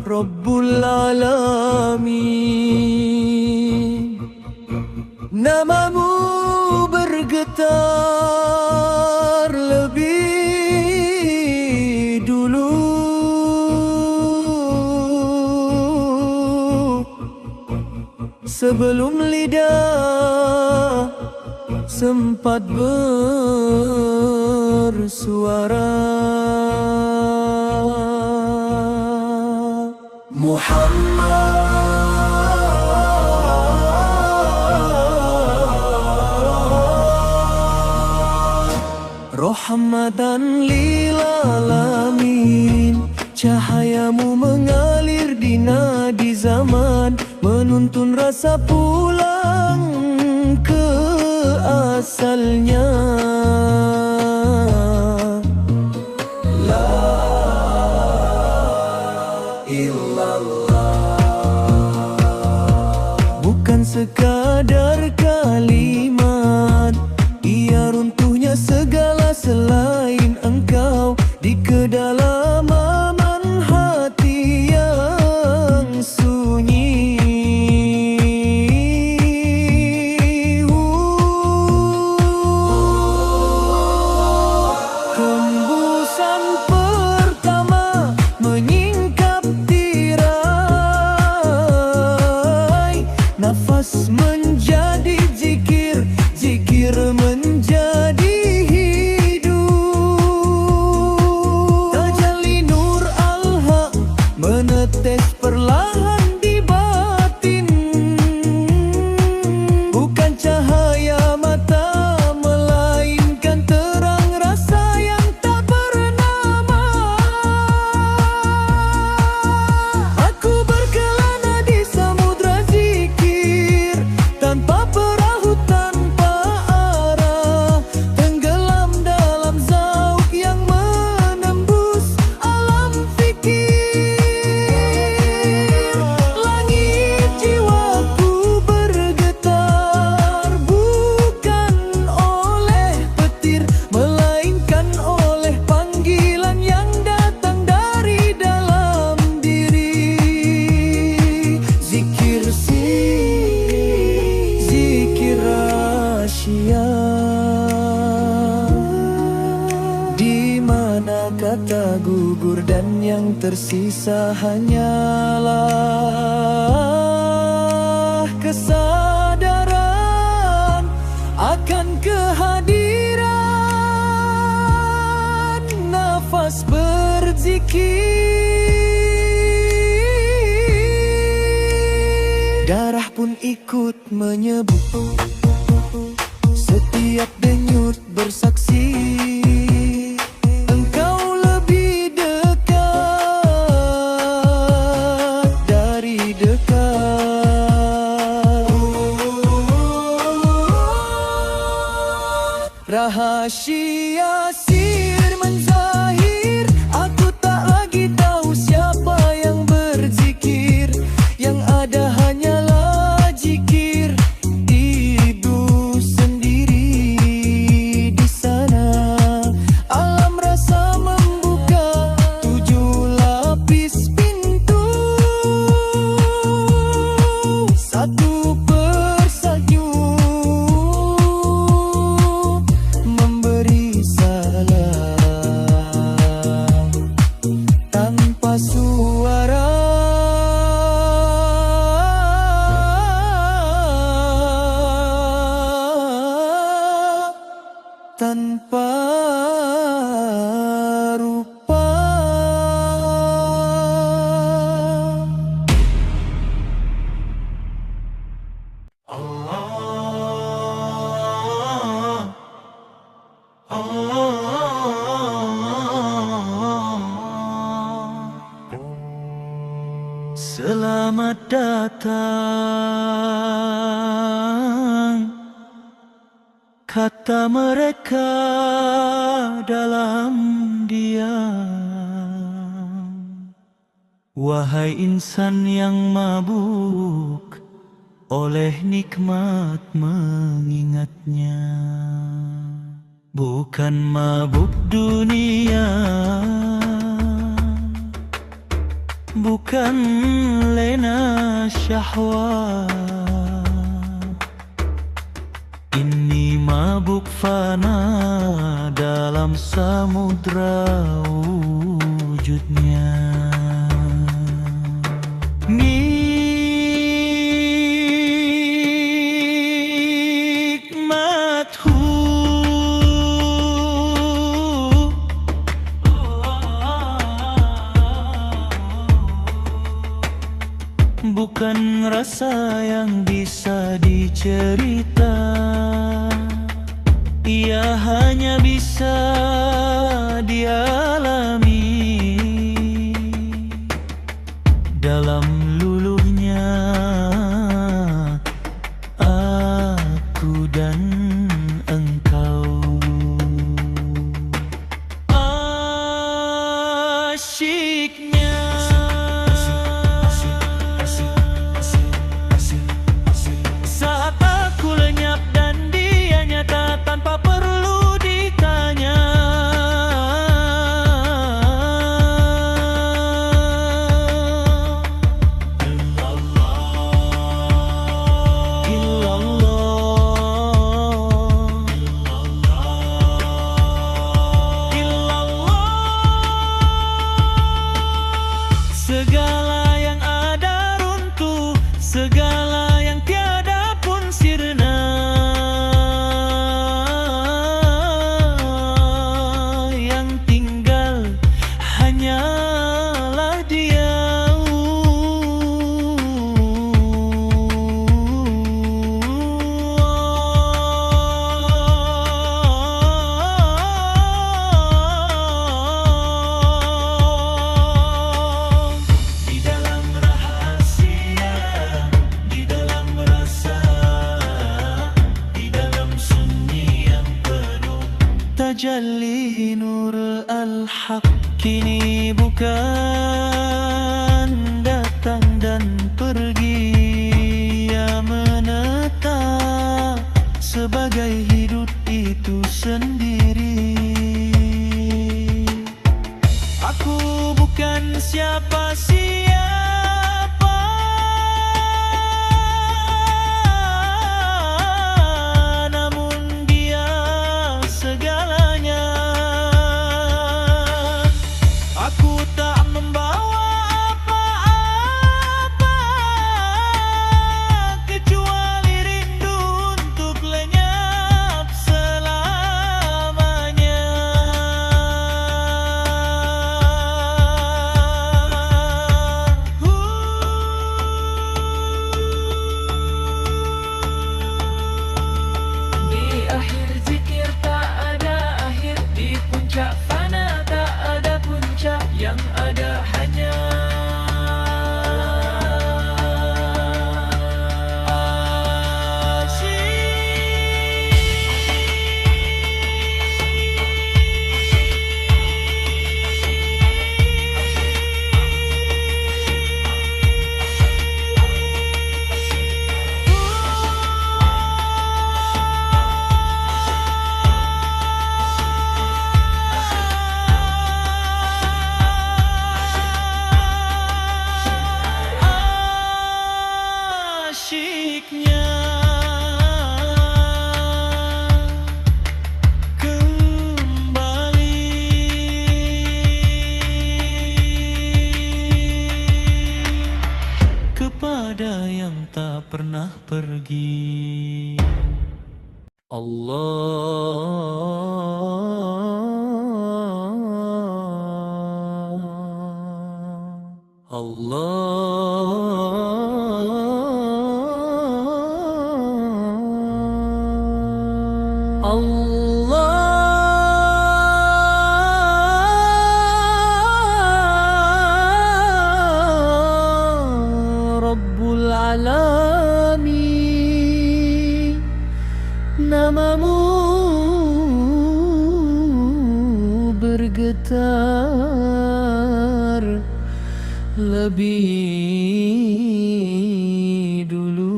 Rabbul Alamin, namamu bergetar lebih dulu sebelum lidah sempat bersuara. Rahmatan lil alamin, cahayamu mengalir di nadi zaman, menuntun rasa pulang ke asalnya. La illallah, bukan sekadar kalimat, ia runtuhnya segala selain engkau di kedalaman hati yang sunyi. Hembusan pertama menyingkap tirai, nafas menjadi zikir, zikir menjadi menetes perlahan di batin, bukan cahaya mata melainkan terang rasa yang tak bernama. Aku berkelana di samudra zikir, tanpa perahu, tanpa arah, tenggelam dalam zauk yang menembus alam fikir. Di mana kata gugur dan yang tersisa hanyalah kesadaran akan kehadiran nafas berzikir. Darah pun ikut menyebut, setiap denyut bersaksi engkau lebih dekat dari dekat. Rahasia sir menzahir, aku tak lagi tahu siapa yang berzikir, yang ada hanyalah zikir. Satu persatu memberi salam tanpa suara, tanpa rupa. Selamat datang kata kata mereka dalam diam. Wahai insan yang mabuk oleh nikmat mengingatnya, bukan mabuk dunia, bukan lena syahwat. Ini mabuk fana dalam samudra wujudnya. Nikmatku bukan rasa yang bisa dicerita, ia hanya bisa dialami dalam luluhnya aku dan engkau. Asyiknya saat aku lenyap dan dia nyata tanpa perlu ditanya. Segala yang ada runtuh, segala yang tiada pun sirna. Yang tinggal hanyalah dia. Tajalli nur al-haq kini bukan datang dan pergi, ia menetap sebagai hidup itu sendiri. Aku bukan siapa-siapa, namun dia segalanya. Aku tak membawa apa-apa kecuali rindu untuk lenyap selamanya. Di akhir zikir tak ada akhir, di puncak fana tak ada puncak, yang ada hanya asyiknya kembali kepada yang tak pernah pergi. Rabbul Alamin, namamu lebih dulu.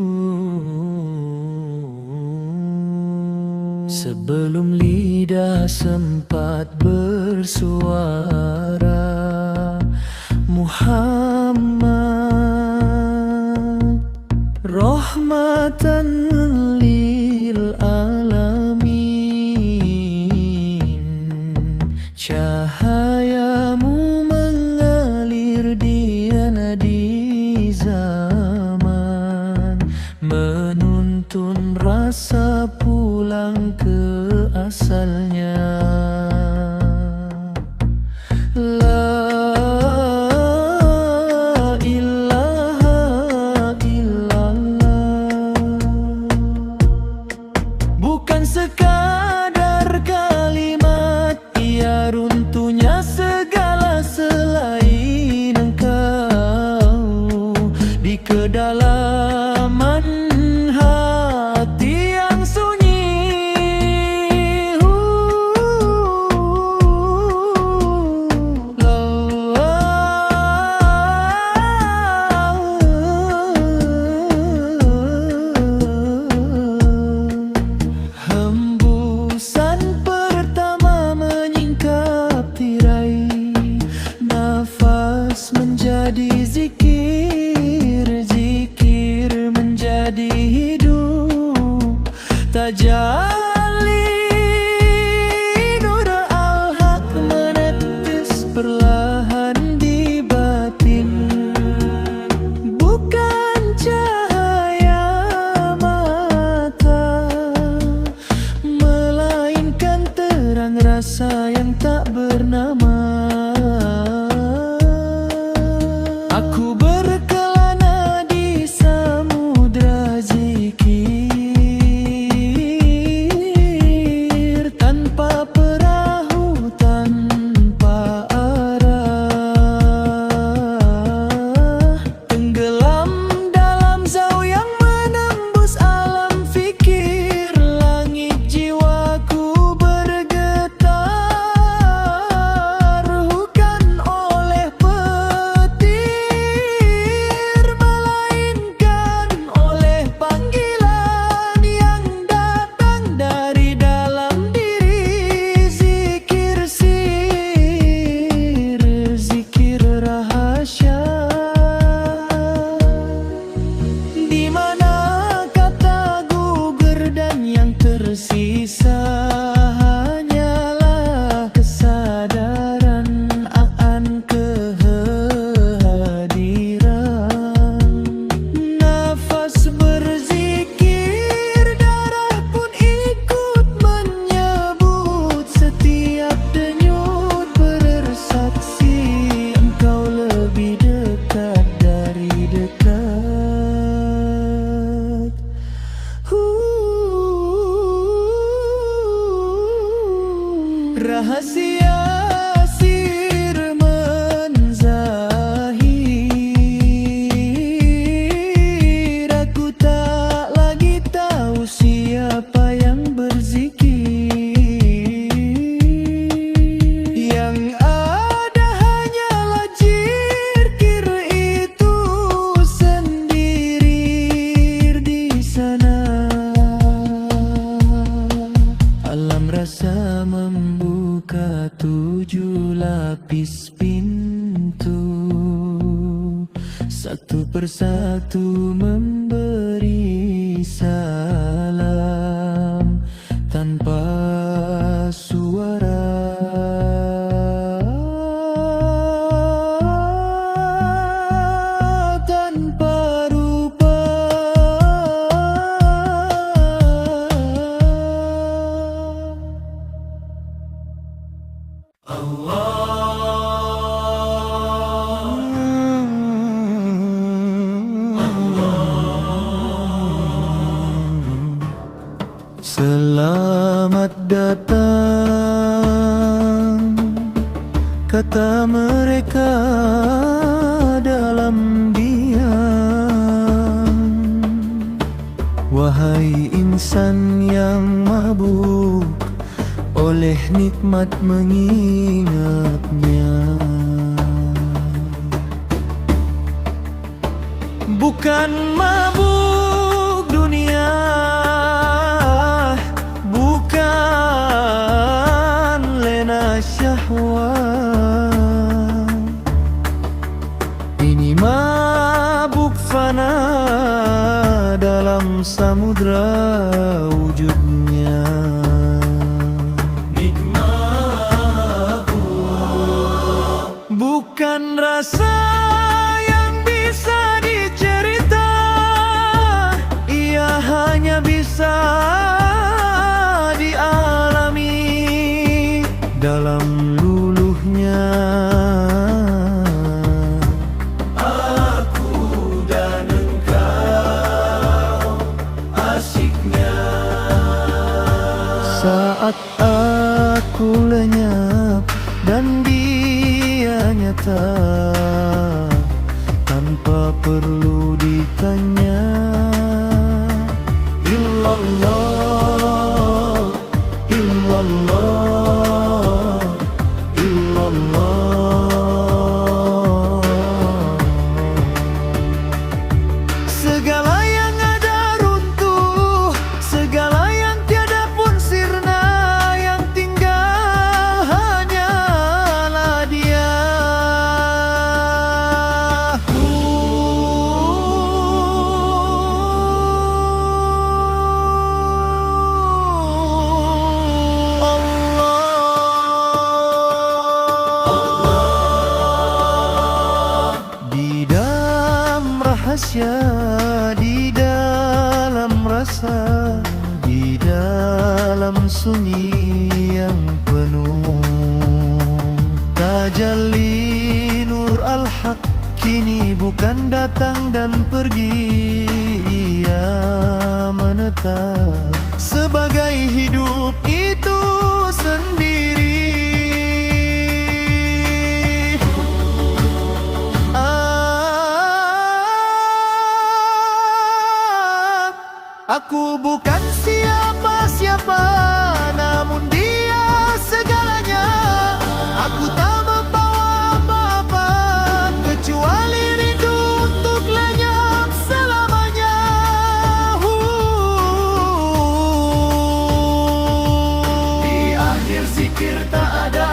Sebelum lidah sempat bersuara, Muhammad rahmatan lil alamin. Cahayamu mengalir di nadi zaman, menuntun rasa pulang ke asalnya. La ilaha illallah, bukan sekadar kalimat, ia runtuhnya segala selain engkau. Di kedalaman hati yang sunyi, hembusan pertama menyingkap tirai, nafas menjadi zikir, zikir menjadi hidup. Tajalli nur al-haq menetes perlahan di batin, bukan cahaya mata, melainkan terang rasa yang tak bernama. Aku berkelana di samudra zikir, tanpa perahu, tanpa arah, tenggelam dalam zau yang menembus alam fikir. Langit jiwaku bergetar, bukan oleh petir, melainkan oleh panggilan yang datang dari dalam diri. Zikir sir, zikir rahasia, di mana kata gugur dan yang tersisa hanyalah kesadaran akan kehadiran. Nafas berzikir, darah pun ikut menyebut. Setiap denyut bersaksi engkau lebih dekat dari dekat. Rahasia sir menzahir, aku tak lagi tahu siapa yang berzikir. Yang ada hanyalah zikir itu sendiri di sana. Alam rasa membuka 7 lapis pintu, satu persatu memberi salam tanpa suara. Tanpa rupa, selamat datang, kata mereka dalam diam. Wahai insan yang mabuk oleh nikmat mengingatnya, Bukan mabuk dunia, bukan lena syahwat. Ini mabuk fana dalam samudra wujudnya. Bukan rasa yang bisa dicerita, ia hanya bisa dialami dalam luluhnya. Aku dan engkau asyiknya. Saat aku lenyap dan dia nyata, tanpa perlu ditanya. Illallah, illallah, illallah. Segala yang ada runtuh, segala yang tiada pun sirna, yang tinggal hanyalah dia. Di dalam rahasia, di dalam rasa, di dalam sunyi yang penuh, tajalli nur al-haq kini bukan datang dan pergi, ia menetap sebagai hidup itu sendiri. Aku bukan siapa-siapa, namun dia segalanya. Aku tak membawa apa-apa kecuali rindu untuk lenyap selamanya. Di akhir zikir tak ada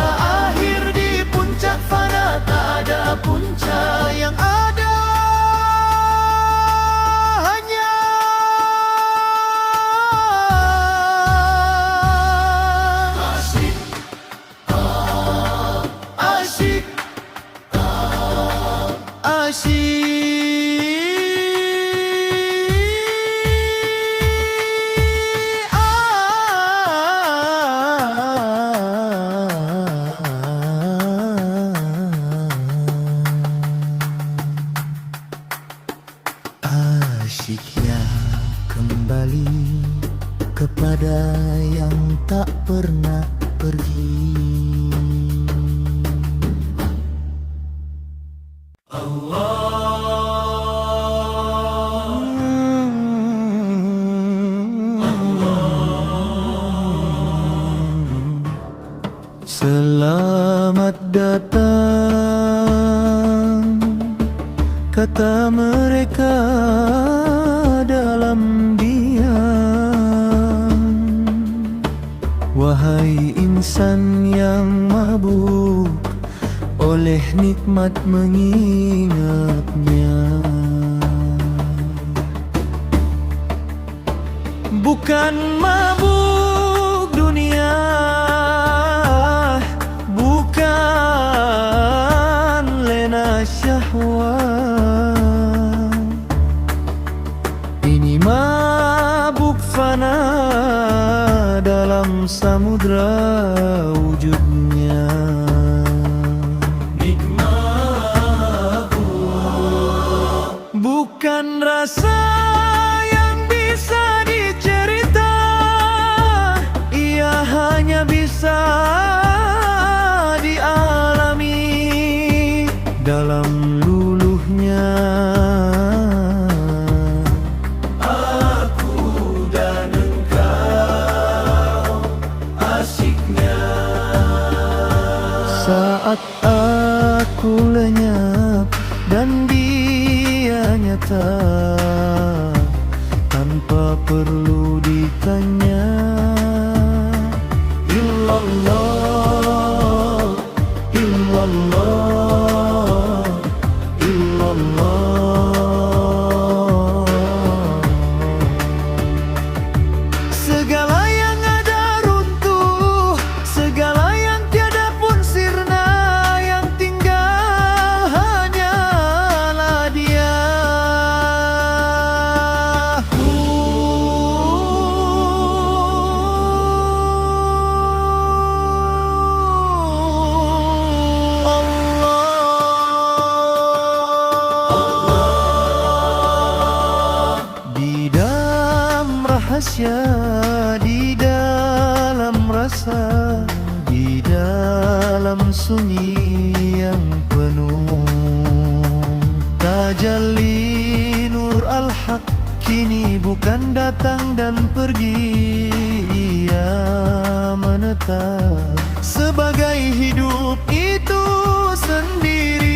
akhir, di puncak fana tak ada puncak, yang ada asyiknya kembali kepada yang tak pernah pergi. Selamat datang, kata mereka dalam diam. Wahai insan yang mabuk oleh nikmat mengingatnya. Bukan mabuk dunia, bukan lena syahwat. Ini mabuk fana dalam samudra wujudnya. Bukan rasa yang bisa dicerita, ia hanya bisa dialami dalam luluhnya. Aku dan engkau asyiknya. Saat aku lenyap dan dia nyata, nyata tanpa perlu ditanya. Illallah, illallah, illallah. Segala yang ada runtuh, segala yang tiada pun sirna, yang tinggal hanyalah Dia. Di dalam rahasia, di dalam rasa, di dalam sunyi yang penuh, tajalli nur al-haq kini bukan datang dan pergi, ia menetap sebagai hidup itu sendiri.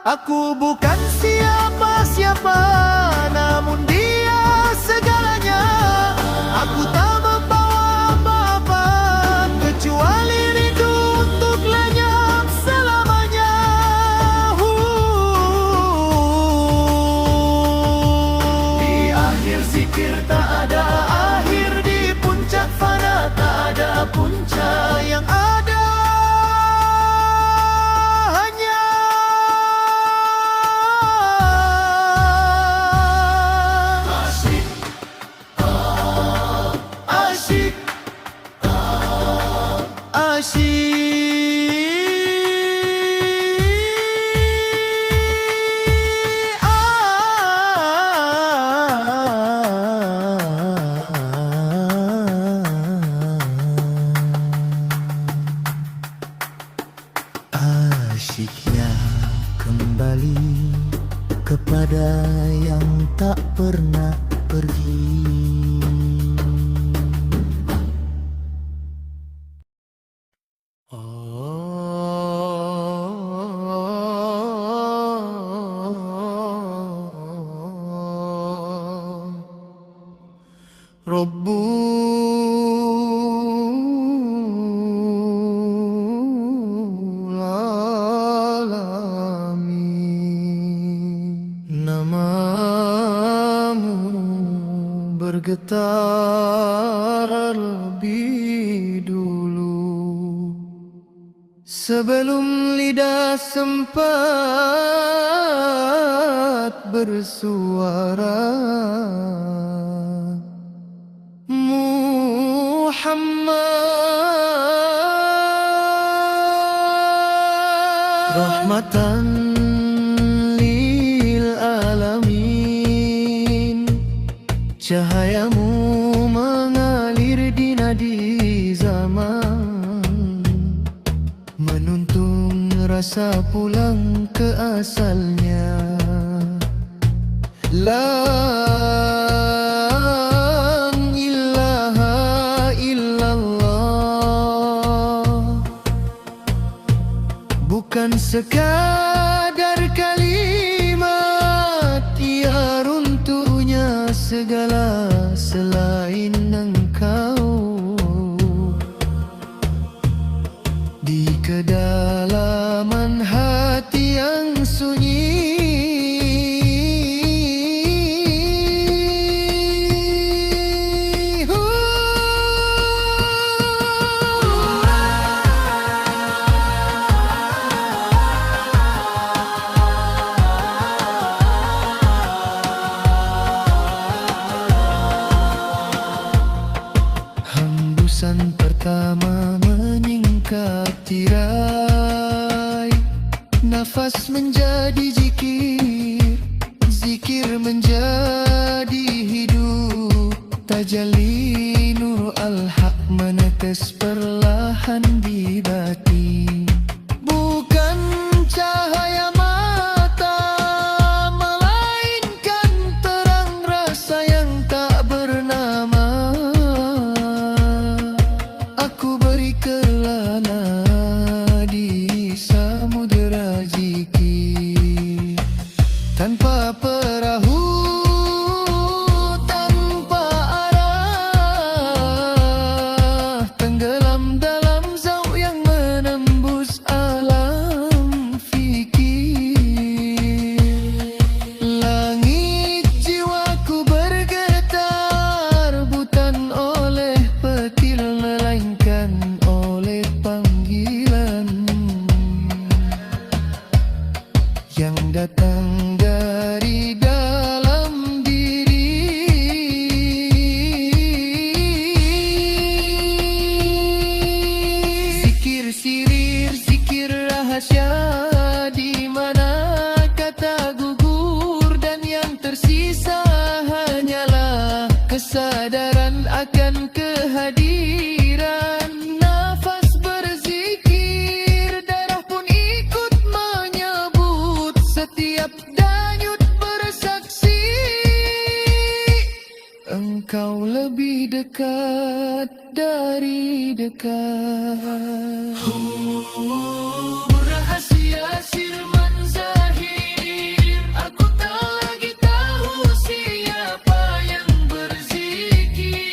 Aku bukan siapa-siapa, namun Dia segalanya. Aku tak membawa apa-apa kecuali rindu untuk lenyap selamanya. Di akhir zikir tak ada akhir, di puncak fana tak ada puncak, yang ada asyiknya kembali kepada yang tak pernah pergi. Rabbul Alamin, namamu bergetar lebih dulu sebelum lidah sempat bersuara. Muhammad, rahmatan lil alamin, cahayamu mengalir di nadi zaman, menuntun rasa pulang ke asalnya. La ilaha illallah, bukan sekadar kalimat, ia runtuhnya segala selain Engkau. Di kedalaman hati yang sunyi, tanpa perahu, tanpa arah, tenggelam dalam zauq yang menembus alam fikir. Langit jiwaku bergetar, bukan oleh petir melainkan oleh panggilan yang datang dari dalam diri. Zikir sirir, zikir rahasia, di mana kata gugur dan yang tersisa hanyalah kesadaran akan kehadiran. Nafas berzikir, darah pun ikut menyebut, setiap denyut bersaksi engkau lebih dekat dari dekat. Rahasia sirman zahir, aku tak lagi tahu siapa yang berzikir.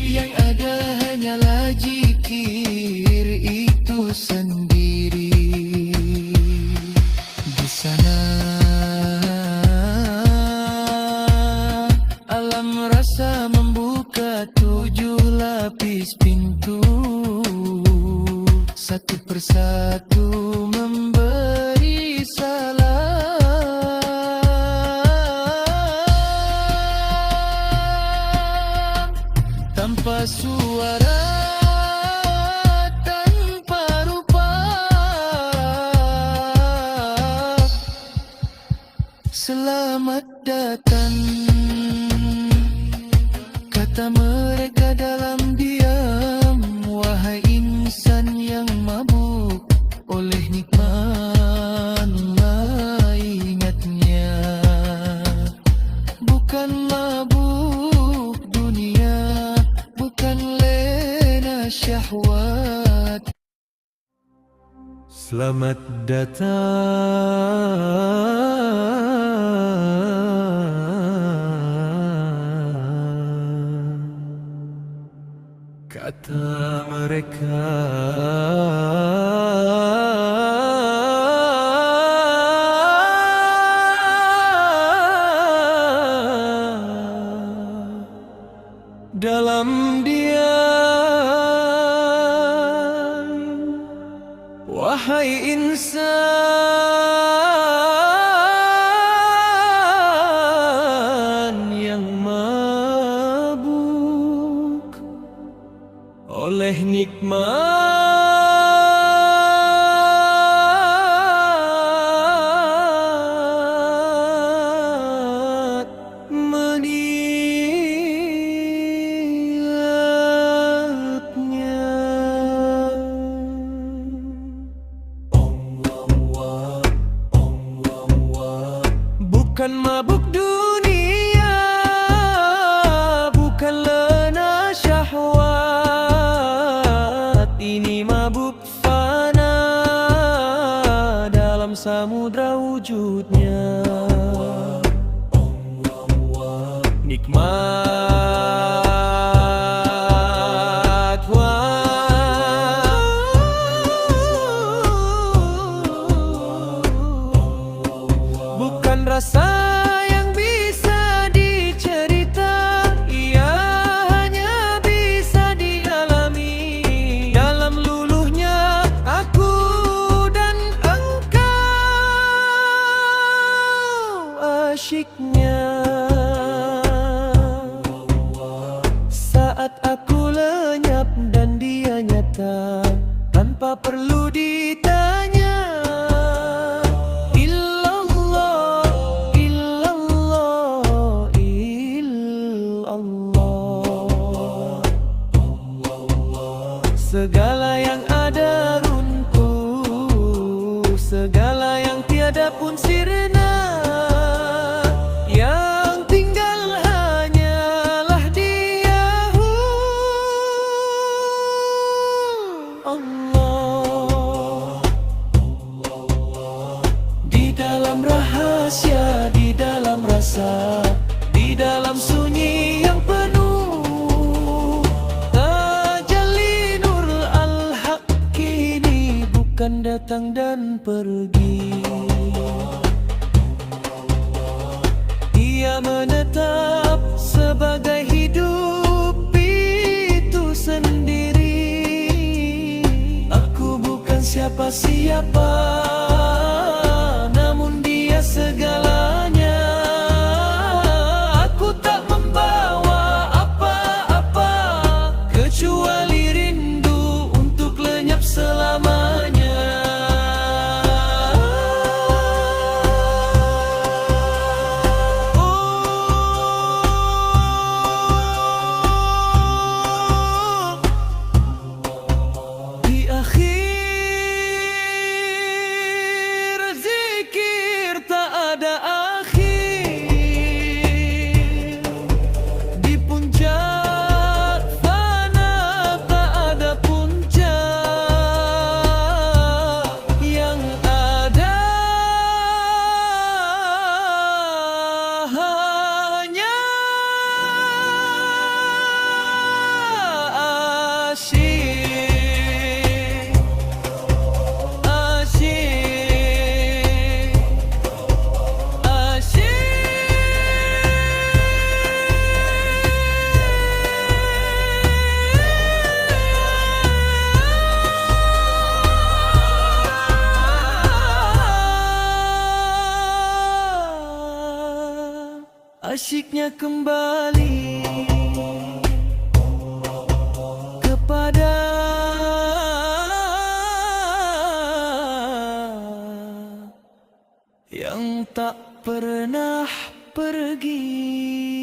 Yang ada hanyalah zikir itu sendiri. Di sana alam rasa membuka 7 lapis pintu, satu persatu memberi salam, tanpa suara, tanpa rupa. Selamat datang, kata mereka dalam diam. Wahai insan yang mabuk oleh nikmatlah, ingatnya bukan mabuk dunia, bukan lena syahwat. Selamat datang, kata mereka. Dalam diam, wahai insan yang mabuk oleh nikmat menilapnya. Bukan mabuk dunia, bukan lena syahwat, ini mabuk fana dalam samudra wujudnya. Nikmat bukan rasa yang bisa dicerita, ia hanya bisa dialami dalam luluhnya aku dan engkau asyiknya. Saat aku lenyap dan dia nyata, tanpa perlu ditanya. Illallah, illallah, illallah. Segala yang ada runtuh, segala yang tiada pun sirna, yang tinggal hanyalah Dia, Allah. akan datang dan pergi. Ia menetap sebagai hidup itu sendiri. Aku bukan siapa-siapa, namun dia segalanya. Aku tak membawa apa-apa kecuali rindu untuk lenyap selamanya. Di akhir zikir tak ada akhir, di puncak fana tak ada puncak. Yang ada hanya asyik, asyik, asyik. Asyiknya kembali kepada yang tak pernah pergi.